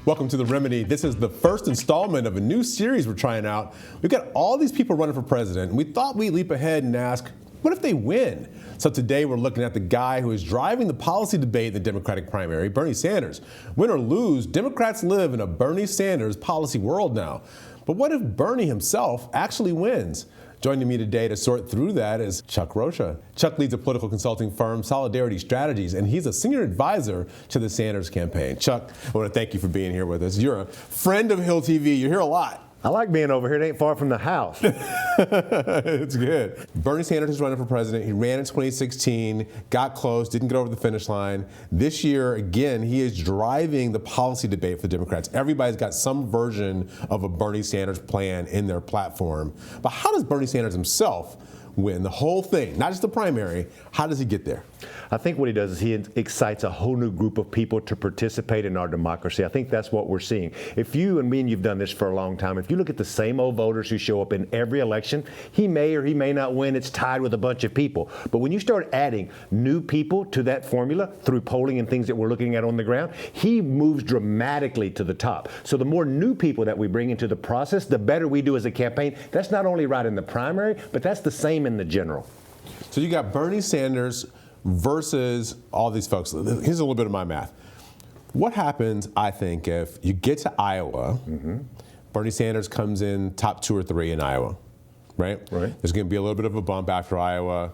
Welcome to The Remedy. This is the first installment of a new series we're trying out. We've got all these people running for president, and we thought we'd leap ahead and ask, what if they win? So today we're looking at the guy who is driving the policy debate in the Democratic primary, Bernie Sanders. Win or lose, Democrats live in a Bernie Sanders policy world now. But what if Bernie himself actually wins? Joining me today to sort through that is Chuck Rocha. Chuck leads a political consulting firm, Solidarity Strategies, and he's a senior advisor to the Sanders campaign. Chuck, I want to thank you for being here with us. You're a friend of Hill TV. You're here a lot. I like being over here. It ain't far from the house. It's good. Bernie Sanders is running for president. He ran in 2016, got close, didn't get over the finish line. This year, again, he is driving the policy debate for the Democrats. Everybody's got some version of a Bernie Sanders plan in their platform. But how does Bernie Sanders himself win the whole thing, not just the primary? How does he get there? I think what he does is he excites a whole new group of people to participate in our democracy. I think that's what we're seeing. If you and me, and you've done this for a long time, if you look at the same old voters who show up in every election, he may or he may not win. It's tied with a bunch of people. But when you start adding new people to that formula through polling and things that we're looking at on the ground, he moves dramatically to the top. So the more new people that we bring into the process, the better we do as a campaign. That's not only right in the primary, but that's the same in the general. So you got Bernie Sanders versus all these folks. Here's a little bit of my math. What happens, I think, if you get to Iowa, Bernie Sanders comes in top 2 or 3 in Iowa, right? There's going to be a little bit of a bump after Iowa.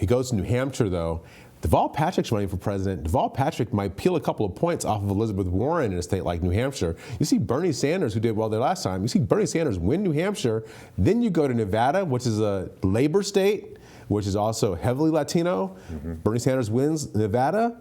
He goes to New Hampshire, though. Deval Patrick's running for president. Deval Patrick might peel a couple of points off of Elizabeth Warren in a state like New Hampshire. You see Bernie Sanders, who did well there last time, you see Bernie Sanders win New Hampshire. Then you go to Nevada, which is a labor state, which is also heavily Latino. Bernie Sanders wins Nevada.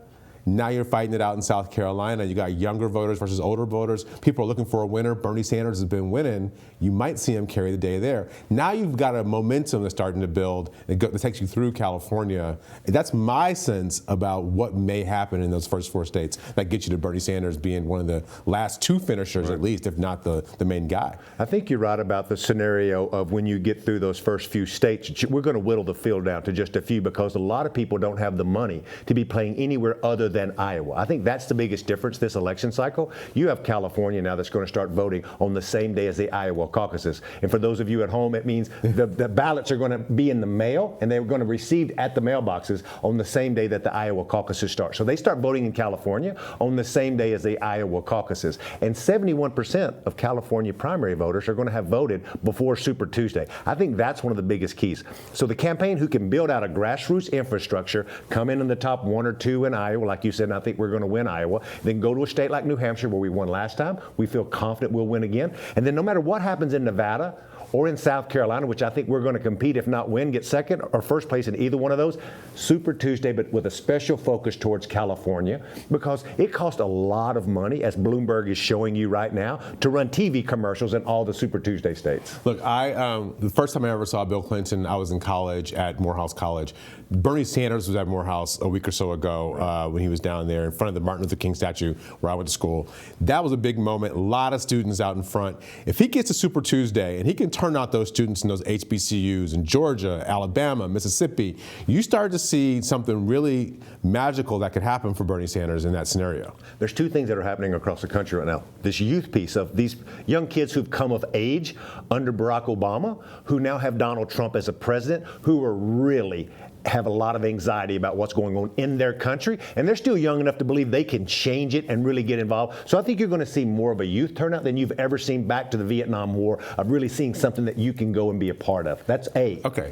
Now you're fighting it out in South Carolina. You got younger voters versus older voters. People are looking for a winner. Bernie Sanders has been winning. You might see him carry the day there. Now you've got a momentum that's starting to build that takes you through California. That's my sense about what may happen in those first 4 states that get you to Bernie Sanders being one of the last 2 finishers, at least, if not the main guy. I think you're right about the scenario of when you get through those first few states. We're going to whittle the field down to just a few because a lot of people don't have the money to be playing anywhere other than Iowa. I think that's the biggest difference this election cycle. You have California now that's going to start voting on the same day as the Iowa caucuses. And for those of you at home, it means the ballots are going to be in the mail and they're going to receive at the mailboxes on the same day that the Iowa caucuses start. So they start voting in California on the same day as the Iowa caucuses. And 71% of California primary voters are going to have voted before Super Tuesday. I think that's one of the biggest keys. So the campaign who can build out a grassroots infrastructure, come in the top 1 or 2 in Iowa, like you said, and I think we're going to win Iowa. Then go to a state like New Hampshire where we won last time. We feel confident we'll win again. And then no matter what happens in Nevada or in South Carolina, which I think we're going to compete, if not win, get second or first place in either one of those, Super Tuesday, but with a special focus towards California, because it costs a lot of money, as Bloomberg is showing you right now, to run TV commercials in all the Super Tuesday states. Look, the first time I ever saw Bill Clinton, I was in college at Morehouse College. Bernie Sanders was at Morehouse a week or so ago when he was down there in front of the Martin Luther King statue where I went to school. That was a big moment. A lot of students out in front. If he gets to Super Tuesday and he can turn out those students in those HBCUs in Georgia, Alabama, Mississippi, you start to see something really magical that could happen for Bernie Sanders in that scenario. There's 2 things that are happening across the country right now. This youth piece of these young kids who've come of age under Barack Obama, who now have Donald Trump as a president, who are really have a lot of anxiety about what's going on in their country, and they're still young enough to believe they can change it and really get involved. So I think you're going to see more of a youth turnout than you've ever seen back to the Vietnam War, of really seeing something that you can go and be a part of. That's A. Okay.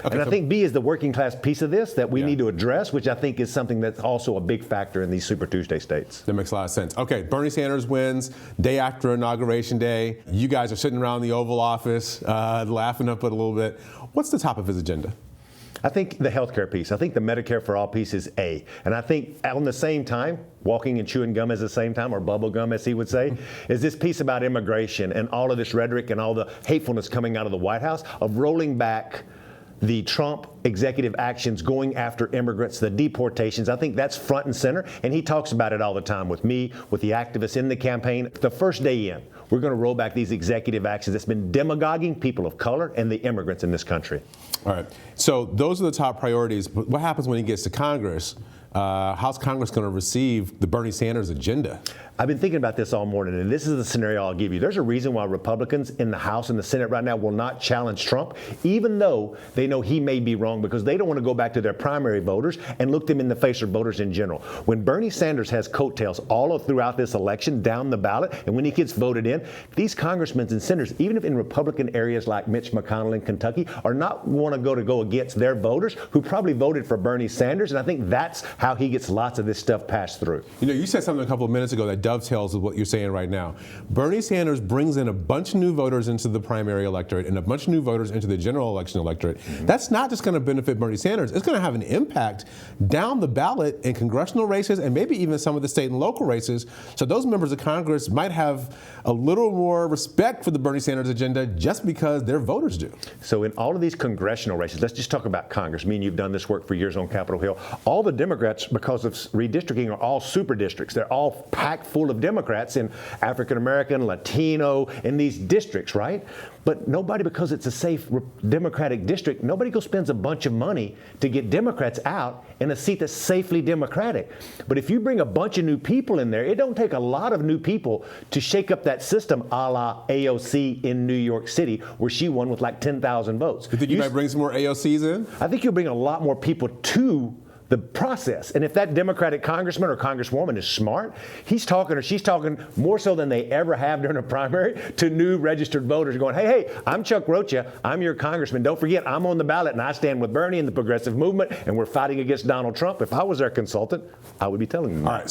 And I think B is the working class piece of this that we need to address, which I think is something that's also a big factor in these Super Tuesday states. That makes a lot of sense. Okay, Bernie Sanders wins day after Inauguration Day. You guys are sitting around the Oval Office laughing up at a little bit. What's the top of his agenda? I think the healthcare piece, I think the Medicare for all piece is A. And I think on the same time, walking and chewing gum at the same time, or bubble gum as he would say, is this piece about immigration and all of this rhetoric and all the hatefulness coming out of the White House of rolling back the Trump executive actions going after immigrants, the deportations. I think that's front and center, and he talks about it all the time with me, with the activists in the campaign. The first day in, we're going to roll back these executive actions that's been demagoguing people of color and the immigrants in this country. All right. So those are the top priorities. But what happens when he gets to Congress? how's Congress going to receive the Bernie Sanders agenda? I've been thinking about this all morning, and this is the scenario I'll give you. There's a reason why Republicans in the House and the Senate right now will not challenge Trump, even though they know he may be wrong, because they don't want to go back to their primary voters and look them in the face, or voters in general. When Bernie Sanders has coattails all throughout this election down the ballot, and when he gets voted in, these congressmen and senators, even if in Republican areas like Mitch McConnell in Kentucky, are not want to go against their voters who probably voted for Bernie Sanders, and I think that's how he gets lots of this stuff passed through. You know, you said something a couple of minutes ago that dovetails with what you're saying right now. Bernie Sanders brings in a bunch of new voters into the primary electorate and a bunch of new voters into the general election electorate. Mm-hmm. That's not just going to benefit Bernie Sanders. It's going to have an impact down the ballot in congressional races and maybe even some of the state and local races. So those members of Congress might have a little more respect for the Bernie Sanders agenda just because their voters do. So in all of these congressional races, let's just talk about Congress. Me and you've done this work for years on Capitol Hill. All the Democrats, because of redistricting, are all super districts. They're all packed full of Democrats in African American, Latino, in these districts, right? But nobody, because it's a safe Democratic district, nobody goes spends a bunch of money to get Democrats out in a seat that's safely Democratic. But if you bring a bunch of new people in there, it don't take a lot of new people to shake up that system, a la AOC in New York City, where she won with like 10,000 votes. You think you might bring some more AOCs in? I think you'll bring a lot more people to the process. And if that Democratic congressman or congresswoman is smart, he's talking or she's talking more so than they ever have during a primary to new registered voters going, hey, I'm Chuck Rocha. I'm your congressman. Don't forget, I'm on the ballot and I stand with Bernie and the progressive movement and we're fighting against Donald Trump. If I was their consultant, I would be telling them that. All right,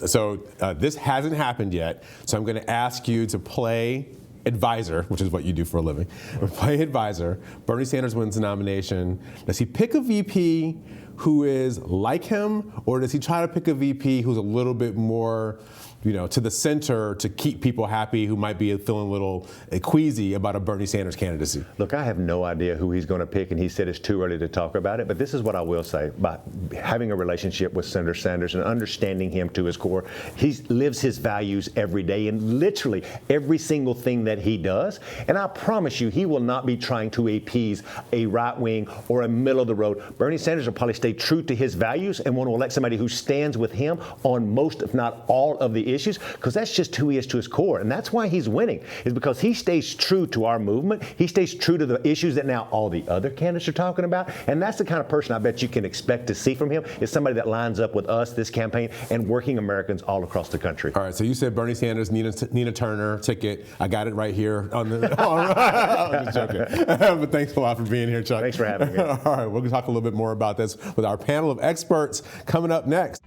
so this hasn't happened yet. So I'm going to ask you to play advisor, which is what you do for a living. Play advisor. Bernie Sanders wins the nomination. Does he pick a VP who is like him, or does he try to pick a VP who's a little bit more, to the center to keep people happy who might be feeling a little queasy about a Bernie Sanders candidacy? Look, I have no idea who he's going to pick, and he said it's too early to talk about it, but this is what I will say. By having a relationship with Senator Sanders and understanding him to his core, he lives his values every day in literally every single thing that he does, and I promise you he will not be trying to appease a right wing or a middle of the road. Bernie Sanders will probably stay true to his values and want to elect somebody who stands with him on most, if not all, of the issues, because that's just who he is to his core. And that's why he's winning, is because he stays true to our movement. He stays true to the issues that now all the other candidates are talking about. And that's the kind of person I bet you can expect to see from him, is somebody that lines up with us, this campaign, and working Americans all across the country. All right, so you said Bernie Sanders, Nina Turner ticket. I got it right here on the. I'm just joking. But thanks a lot for being here, Chuck. Thanks for having me. All right, we're going to talk a little bit more about this with our panel of experts coming up next.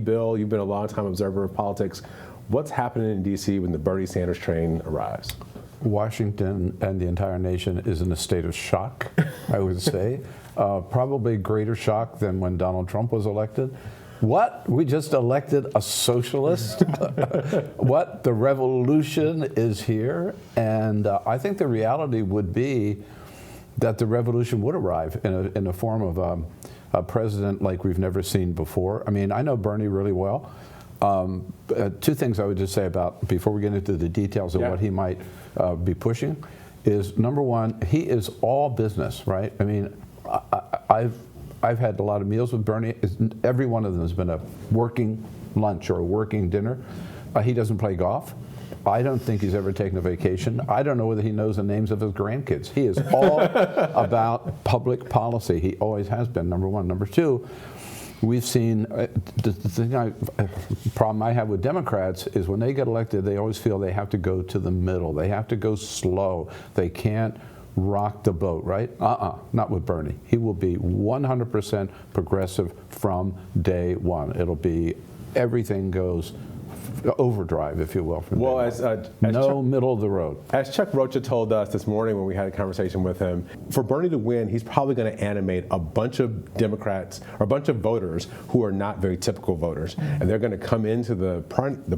Bill, you've been a long-time observer of politics. What's happening in D.C. when the Bernie Sanders train arrives? Washington and the entire nation is in a state of shock, I would say. Probably greater shock than when Donald Trump was elected. What? We just elected a socialist? What? The revolution is here? And I think the reality would be that the revolution would arrive in the form of a president like we've never seen before. I mean, I know Bernie really well. Two things I would just say about, before we get into the details of what he might be pushing, is number one, he is all business, right? I mean, I've had a lot of meals with Bernie. Every one of them has been a working lunch or a working dinner. He doesn't play golf. I don't think he's ever taken a vacation. I don't know whether he knows the names of his grandkids. He is all about public policy. He always has been, number one. Number two, we've seen, the problem I have with Democrats is when they get elected, they always feel they have to go to the middle. They have to go slow. They can't rock the boat, right? Not with Bernie. He will be 100% progressive from day one. It'll be everything goes overdrive, if you will. From Well, day as no middle of the road. As Chuck Rocha told us this morning when we had a conversation with him, for Bernie to win, he's probably going to animate a bunch of Democrats or a bunch of voters who are not very typical voters. And they're going to come into the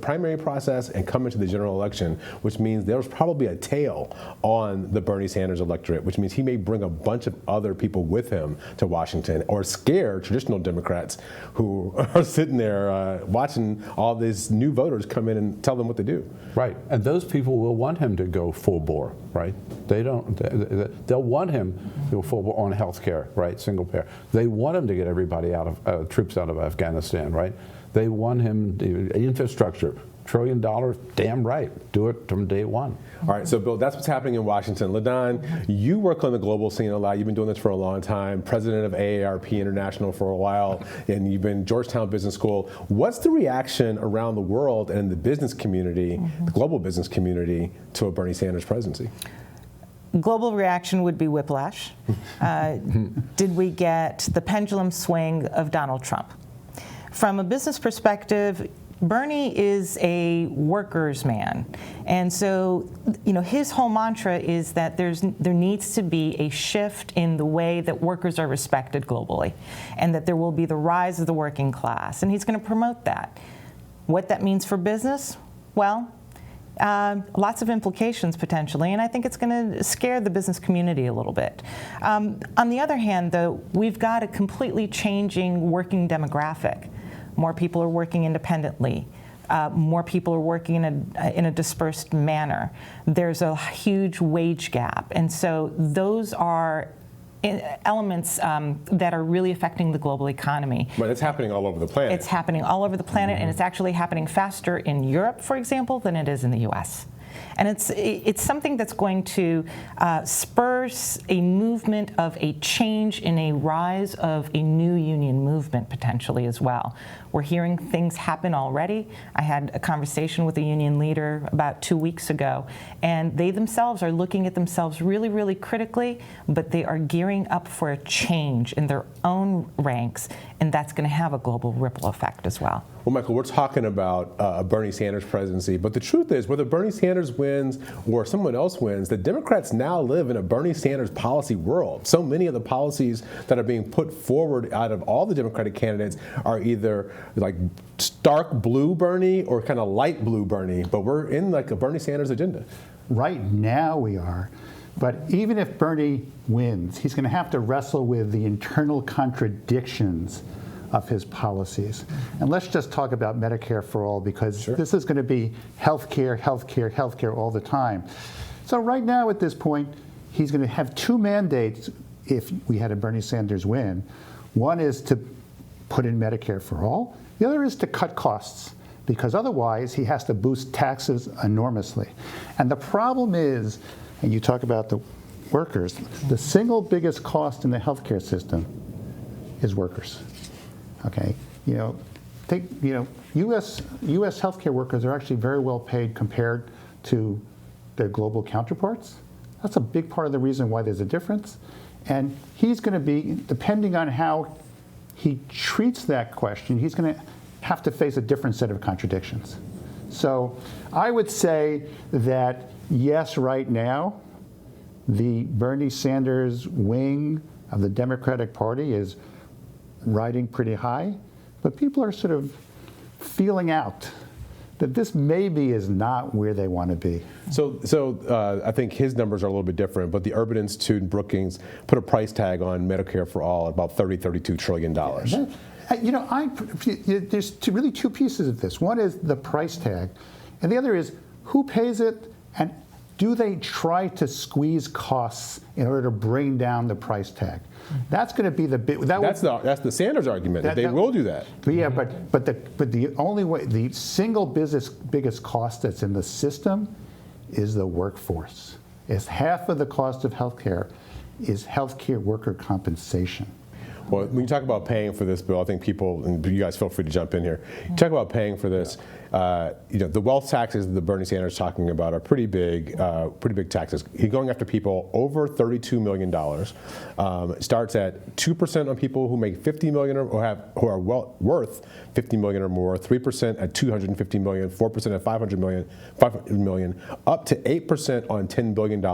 primary process and come into the general election, which means there's probably a tail on the Bernie Sanders electorate, which means he may bring a bunch of other people with him to Washington or scare traditional Democrats who are sitting there watching all these new voters come in and tell them what to do. Right, and those people will want him to go full bore, right? They'll want him to go full bore on health care, right, single payer. They want him to get everybody out of, troops out of Afghanistan, right? They want him, infrastructure, $1 trillion, damn right, do it from day one. All right, so Bill, that's what's happening in Washington. Ladan, you work on the global scene a lot. You've been doing this for a long time, president of AARP International for a while, and you've been Georgetown Business School. What's the reaction around the world and the business community, the global business community, to a Bernie Sanders presidency? Global reaction would be whiplash. Did we get the pendulum swing of Donald Trump? From a business perspective, Bernie is a worker's man, and so his whole mantra is that there needs to be a shift in the way that workers are respected globally, and that there will be the rise of the working class, and he's going to promote that. What that means for business? Well, lots of implications potentially, and I think it's going to scare the business community a little bit. On the other hand, though, we've got a completely changing working demographic. More people are working independently. More people are working in a dispersed manner. There's a huge wage gap. And so those are elements that are really affecting the global economy. But it's happening all over the planet. It's happening all over the planet, and it's actually happening faster in Europe, for example, than it is in the U.S. And it's something that's going to spur a movement of a change in a rise of a new union movement potentially as well. We're hearing things happen already. I had a conversation with a union leader about 2 weeks ago, and they themselves are looking at themselves really, really critically, but they are gearing up for a change in their own ranks, and that's going to have a global ripple effect as well. Well, Michael, we're talking about a Bernie Sanders presidency, but the truth is, whether Bernie Sanders wins or someone else wins, the Democrats now live in a Bernie Sanders policy world. So many of the policies that are being put forward out of all the Democratic candidates are either like stark blue Bernie or kind of light blue Bernie, but we're in like a Bernie Sanders agenda. Right now we are. But even if Bernie wins, he's going to have to wrestle with the internal contradictions of his policies. And let's just talk about Medicare for all, because this is going to be healthcare, healthcare, healthcare all the time. So right now at this point, he's going to have two mandates if we had a Bernie Sanders win. One is to put in Medicare for all. The other is to cut costs, because otherwise he has to boost taxes enormously. And the problem is, and you talk about the workers, the single biggest cost in the healthcare system is workers. Okay, U.S. healthcare workers are actually very well paid compared to their global counterparts. That's a big part of the reason why there's a difference. And he's going to be, depending on how he treats that question, he's going to have to face a different set of contradictions. So I would say that yes, right now, the Bernie Sanders wing of the Democratic Party is riding pretty high, but people are sort of feeling out that this maybe is not where they want to be. So I think his numbers are a little bit different, but the Urban Institute and Brookings put a price tag on Medicare for all at about $32 trillion. There's really two pieces of this. One is the price tag, and the other is who pays it, and do they try to squeeze costs in order to bring down the price tag? That's going to be the big. That's the Sanders argument. That they will do that. But yeah, but the only way, the single biggest cost that's in the system is the workforce. It's half of the cost of healthcare is healthcare worker compensation. Well, when you talk about paying for this bill, I think people, and you guys feel free to jump in here, you talk about paying for this. The wealth taxes that Bernie Sanders is talking about are pretty big taxes. He's going after people over $32 million. Starts at 2% on people who make $50 million who are worth $50 million or more, 3% at $250 million, 4% at $500 million, up to 8% on $10 billion,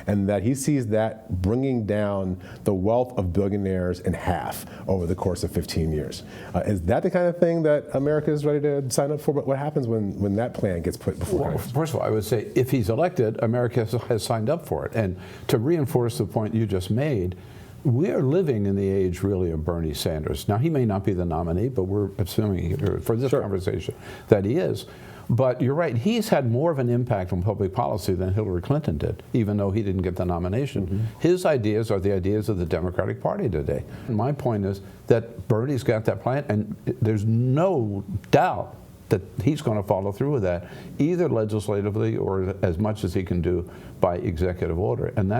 and that he sees that bringing down the wealth of billionaires in half over the course of 15 years. Is that the kind of thing that America is ready to sign up for? What happens when that plan gets put before Congress? First of all, I would say if he's elected, America has signed up for it. And to reinforce the point you just made, we are living in the age, really, of Bernie Sanders. Now, he may not be the nominee, but we're assuming for this conversation that he is. But you're right, he's had more of an impact on public policy than Hillary Clinton did, even though he didn't get the nomination. His ideas are the ideas of the Democratic Party today. And my point is that Bernie's got that plan, and there's no doubt that he's going to follow through with that, either legislatively or as much as he can do by executive order. And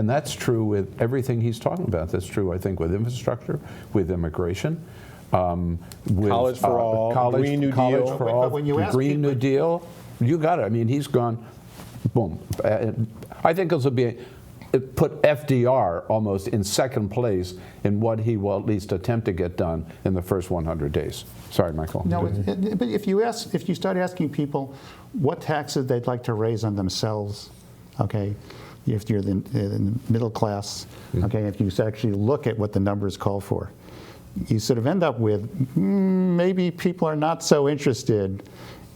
that's true with everything he's talking about. That's true, I think, with infrastructure, with immigration, with college for all, Green New Deal. For all, Green New Deal. You got it. I mean, he's gone, boom. I think this will be put FDR almost in second place in what he will at least attempt to get done in the first 100 days. Sorry, Michael. No, but if you start asking people what taxes they'd like to raise on themselves, okay, if you're in the middle class, okay, if you actually look at what the numbers call for, you sort of end up with maybe people are not so interested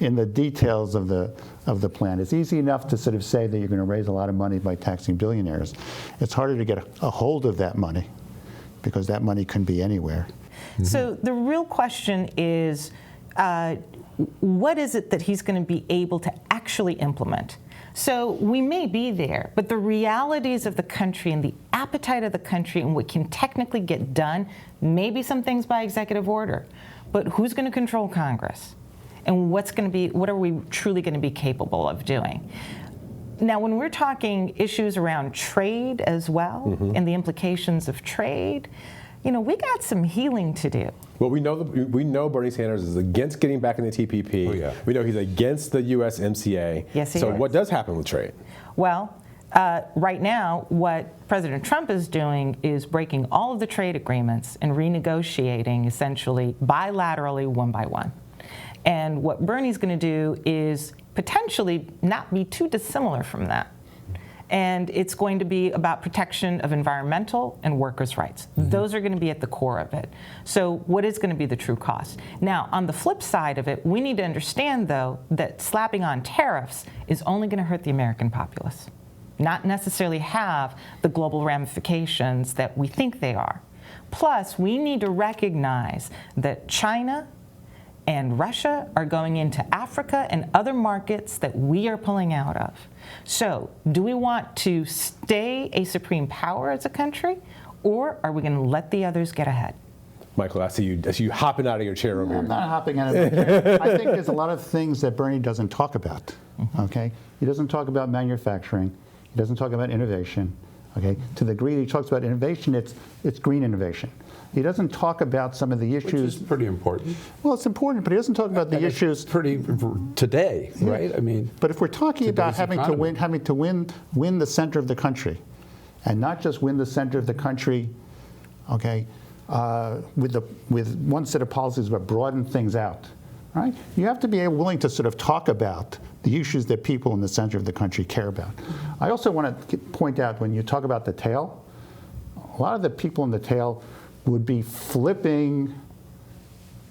in the details of the plan. It's easy enough to sort of say that you're going to raise a lot of money by taxing billionaires. It's harder to get a hold of that money because that money can be anywhere. So the real question is, what is it that he's going to be able to actually implement? So we may be there, but the realities of the country and the appetite of the country and what can technically get done, maybe some things by executive order, but who's going to control Congress? And what are we truly going to be capable of doing? Now, when we're talking issues around trade as well, and the implications of trade, we got some healing to do. Well, we know Bernie Sanders is against getting back in the TPP. Oh, yeah. We know he's against the USMCA. Yes, he So is. what does happen with trade? Well, right now, what President Trump is doing is breaking all of the trade agreements and renegotiating essentially bilaterally one by one. And what Bernie's going to do is potentially not be too dissimilar from that. And it's going to be about protection of environmental and workers' rights. Those are going to be at the core of it. So what is going to be the true cost? Now, on the flip side of it, we need to understand, though, that slapping on tariffs is only going to hurt the American populace, not necessarily have the global ramifications that we think they are. Plus, we need to recognize that China and Russia are going into Africa and other markets that we are pulling out of. So, do we want to stay a supreme power as a country, or are we going to let the others get ahead? Michael, I see you hopping out of your chair over here. I'm not hopping out of my chair. I think there's a lot of things that Bernie doesn't talk about, okay? He doesn't talk about manufacturing. He doesn't talk about innovation, okay? To the degree he talks about innovation, it's green innovation. He doesn't talk about some of the issues. Which is pretty important. Well, it's important, but he doesn't talk about the issues. Pretty today, right? I mean, but if we're talking about having to win the center of the country, and not just win the center of the country, okay, with one set of policies, but broaden things out, right? You have to be willing to sort of talk about the issues that people in the center of the country care about. I also want to point out, when you talk about the tail, a lot of the people in the tail would be flipping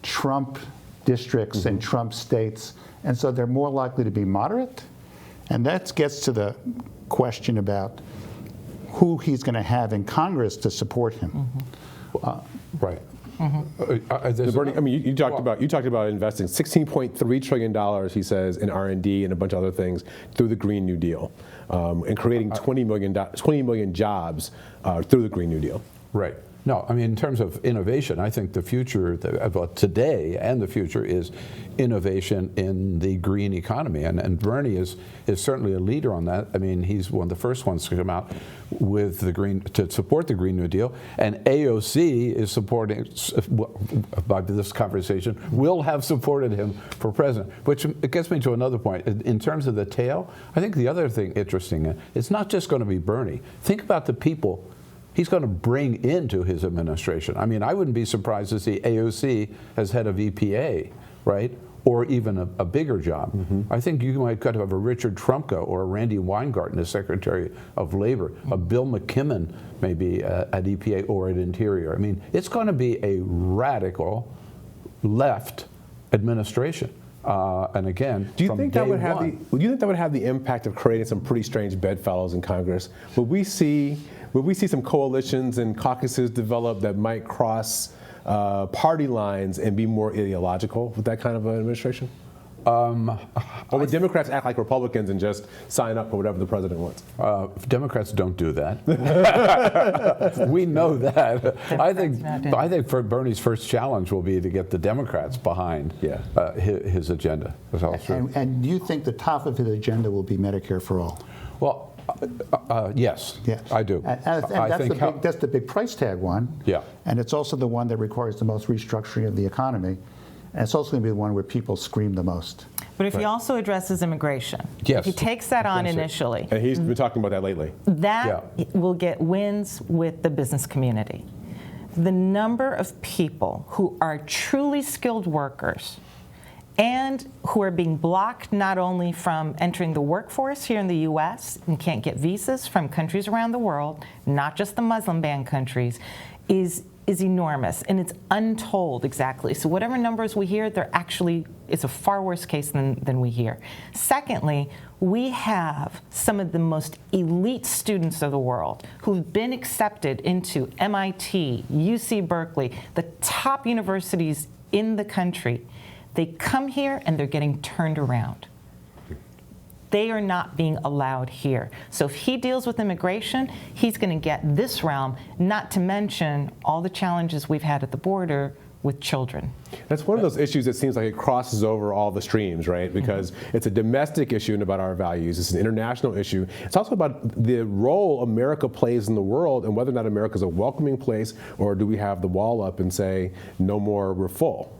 Trump districts and Trump states, and so they're more likely to be moderate. And that gets to the question about who he's going to have in Congress to support him. right. Bernie, I mean, you talked about investing $16.3 trillion, he says, in R&D and a bunch of other things through the Green New Deal, and creating 20 million jobs through the Green New Deal. Right. No, I mean, in terms of innovation, I think the future, today and the future, is innovation in the green economy. And Bernie is certainly a leader on that. I mean, he's one of the first ones to come out with to support the Green New Deal. And AOC is supporting, by this conversation, will have supported him for president. Which it gets me to another point. In terms of the tail, I think the other thing interesting, it's not just going to be Bernie. Think about the people he's going to bring into his administration. I mean, I wouldn't be surprised to see AOC as head of EPA, right? Or even a bigger job. I think you might have a Richard Trumka or a Randy Weingarten as Secretary of Labor, a Bill McKibben maybe at EPA or at Interior. I mean, it's going to be a radical left administration. And again, do you think that would have the impact of creating some pretty strange bedfellows in Congress? Would we see some coalitions and caucuses develop that might cross party lines and be more ideological with that kind of an administration? Or would Democrats act like Republicans and just sign up for whatever the president wants? Democrats don't do that. We know that. I think for Bernie's first challenge will be to get the Democrats behind his agenda. That's all true. And do you think the top of his agenda will be Medicare for all? Well, yes, I do. And that's the big price tag one. Yeah. And it's also the one that requires the most restructuring of the economy. And it's also going to be the one where people scream the most. But if he also addresses immigration, yes, if he takes that on initially, and he's been talking about that lately, that will get wins with the business community. The number of people who are truly skilled workers and who are being blocked not only from entering the workforce here in the U.S. and can't get visas from countries around the world, not just the Muslim ban countries, is enormous, and it's untold exactly. So whatever numbers we hear, it's a far worse case than we hear. Secondly, we have some of the most elite students of the world who've been accepted into MIT, UC Berkeley, the top universities in the country. They come here and they're getting turned around. They are not being allowed here. So if he deals with immigration, he's going to get this realm, not to mention all the challenges we've had at the border with children. That's one of those issues that seems like it crosses over all the streams, right? Because it's a domestic issue and about our values. It's an international issue. It's also about the role America plays in the world and whether or not America's a welcoming place, or do we have the wall up and say, no more, we're full.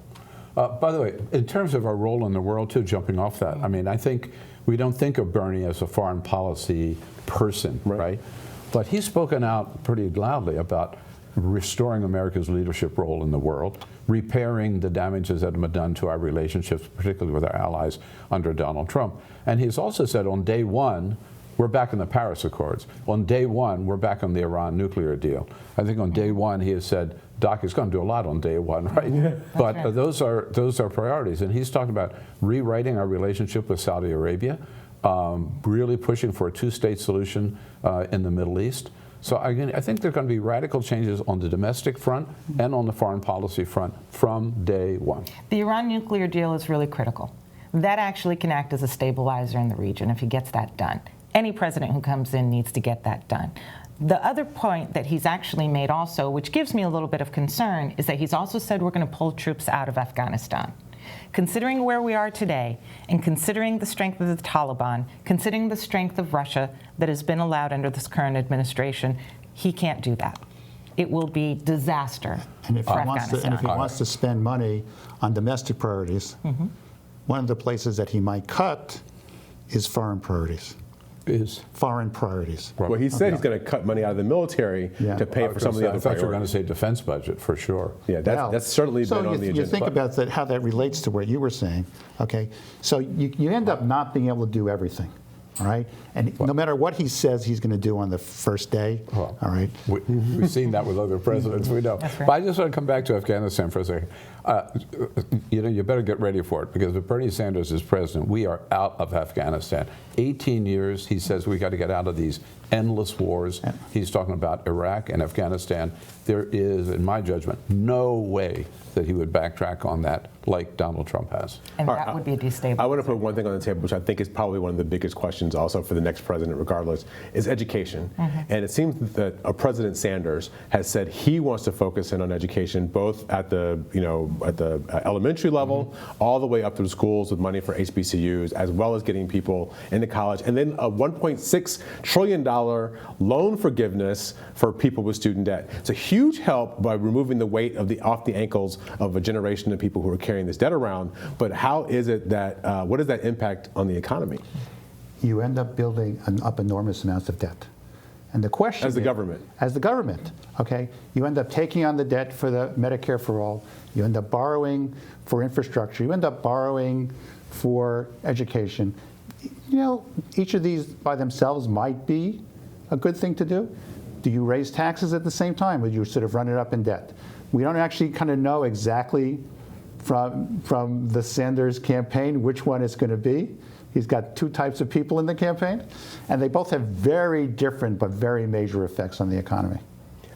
By the way, in terms of our role in the world, too, jumping off that, I mean, I think we don't think of Bernie as a foreign policy person, right? But he's spoken out pretty loudly about restoring America's leadership role in the world, repairing the damages that have been done to our relationships, particularly with our allies under Donald Trump. And he's also said on day one, we're back in the Paris Accords. On day one, we're back on the Iran nuclear deal. I think on day one, he has said, Doc is going to do a lot on day one, right? Yeah, but right. Those are priorities. And he's talking about rewriting our relationship with Saudi Arabia, really pushing for a two-state solution in the Middle East. So I think there are going to be radical changes on the domestic front and on the foreign policy front from day one. The Iran nuclear deal is really critical. That actually can act as a stabilizer in the region if he gets that done. Any president who comes in needs to get that done. The other point that he's actually made also, which gives me a little bit of concern, is that he's also said we're going to pull troops out of Afghanistan. Considering where we are today, and considering the strength of the Taliban, considering the strength of Russia that has been allowed under this current administration, he can't do that. It will be disaster for Afghanistan. And if he wants to spend money on domestic priorities, one of the places that he might cut is foreign priorities. Foreign priorities. Well, he said he's going to cut money out of the military to pay for some of the other priorities. I thought you were going to say defense budget, for sure. Yeah, that's certainly been on the agenda. So you think about that, how that relates to what you were saying, okay? So you end up not being able to do everything, all right? And no matter what he says he's going to do on the first day, all right? We've seen that with other presidents, we know. That's right. But I just want to come back to Afghanistan for a second. You better get ready for it, because if Bernie Sanders is president, we are out of Afghanistan. 18 years, he says we got to get out of these endless wars. He's talking about Iraq and Afghanistan. There is, in my judgment, no way that he would backtrack on that like Donald Trump has. And that would be a destabilizer. I want to put one thing on the table, which I think is probably one of the biggest questions questions also for the next president, regardless, is education. And it seems that President Sanders has said he wants to focus in on education, both at the elementary level, all the way up through schools with money for HBCUs, as well as getting people into college, and then a $1.6 trillion loan forgiveness for people with student debt. It's a huge help by removing the weight off the ankles of a generation of people who are carrying this debt around. But how is it that, what is that impact on the economy? You end up building up enormous amounts of debt. And the question As the government. As the government, okay? You end up taking on the debt for the Medicare for all. You end up borrowing for infrastructure. You end up borrowing for education. You know, each of these by themselves might be a good thing to do. Do you raise taxes at the same time, or do you sort of run it up in debt? We don't actually kind of know exactly from the Sanders campaign which one it's going to be. He's got two types of people in the campaign, and they both have very different but very major effects on the economy.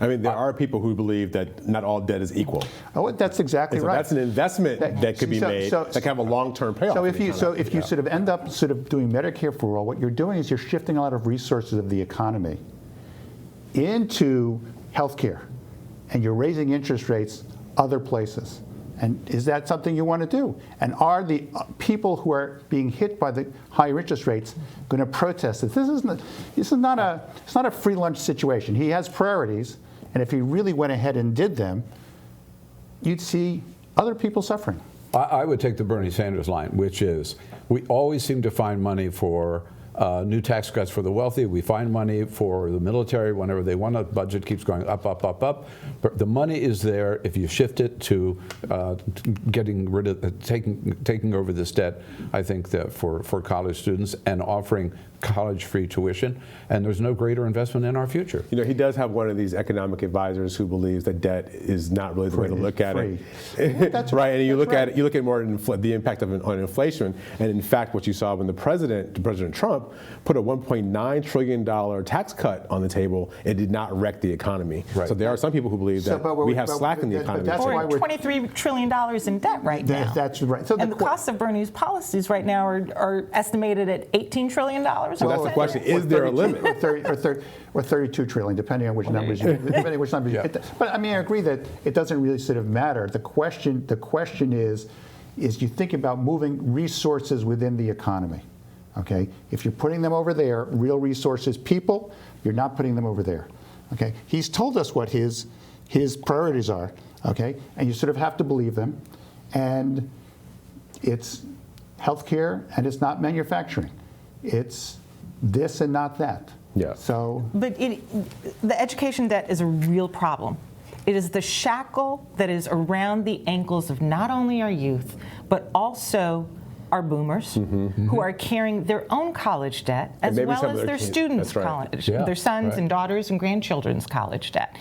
I mean, there are people who believe that not all debt is equal. Oh, that's exactly So right. that's an investment that could be made that can have a long-term payoff. So if you sort of end up sort of doing Medicare for all, what you're doing is you're shifting a lot of resources of the economy into healthcare, and you're raising interest rates other places. And is that something you want to do? And are the people who are being hit by the higher interest rates going to protest it? This is not a free lunch situation. He has priorities, and if he really went ahead and did them, you'd see other people suffering. I would take the Bernie Sanders line, which is we always seem to find money for new tax cuts for the wealthy. We find money for the military whenever they want. The budget keeps going up, up, up, up. But the money is there if you shift it to getting rid of, taking over this debt, I think, that for college students and offering college-free tuition. And there's no greater investment in our future. You know, he does have one of these economic advisors who believes that debt is not really the way to look at it. That's right, and you look at it, you look at more the impact on inflation. And in fact, what you saw when President Trump put a $1.9 trillion tax cut on the table, it did not wreck the economy. Right. So there are some people who believe that we have slack in the economy. We're $23 trillion in debt right now. That's right. So and the cost of Bernie's policies right now are estimated at $18 trillion. So that's the question: is there a limit? Or 32 trillion, depending on which numbers you. But I mean, I agree that it doesn't really sort of matter. The question is you think about moving resources within the economy. Okay, if you're putting them over there, real resources, people, you're not putting them over there. Okay, he's told us what his priorities are. Okay, and you sort of have to believe them, and it's healthcare and it's not manufacturing. It's this and not that. Yeah. So. But the education debt is a real problem. It is the shackle that is around the ankles of not only our youth, but also our boomers who are carrying their own college debt as well as their students' college, their sons and daughters and grandchildren's college debt.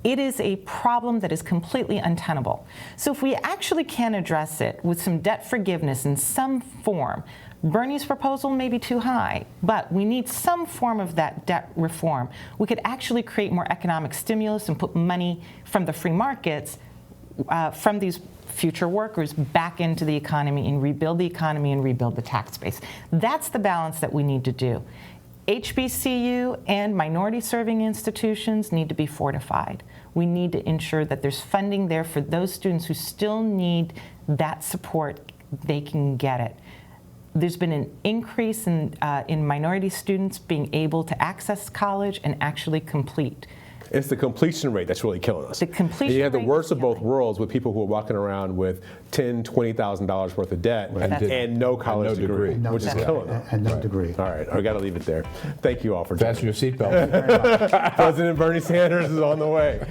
It is a problem that is completely untenable. So if we actually can address it with some debt forgiveness in some form, Bernie's proposal may be too high, but we need some form of that debt reform. We could actually create more economic stimulus and put money from the free markets, from these future workers, back into the economy and rebuild the tax base. That's the balance that we need to do. HBCU and minority-serving institutions need to be fortified. We need to ensure that there's funding there for those students who still need that support. They can get it. There's been an increase in minority students being able to access college and actually complete. It's the completion rate that's really killing us. The completion rate. You have the worst of both worlds with people who are walking around with $10,000, $20,000 worth of debt and no college degree, which is killing them. And no degree. All right, I got to leave it there. Thank you all for joining. Fasten your seatbelt. President Bernie Sanders is on the way.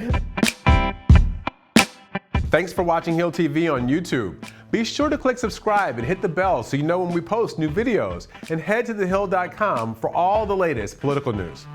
Thanks for watching Hill TV on YouTube. Be sure to click subscribe and hit the bell so you know when we post new videos. And head to thehill.com for all the latest political news.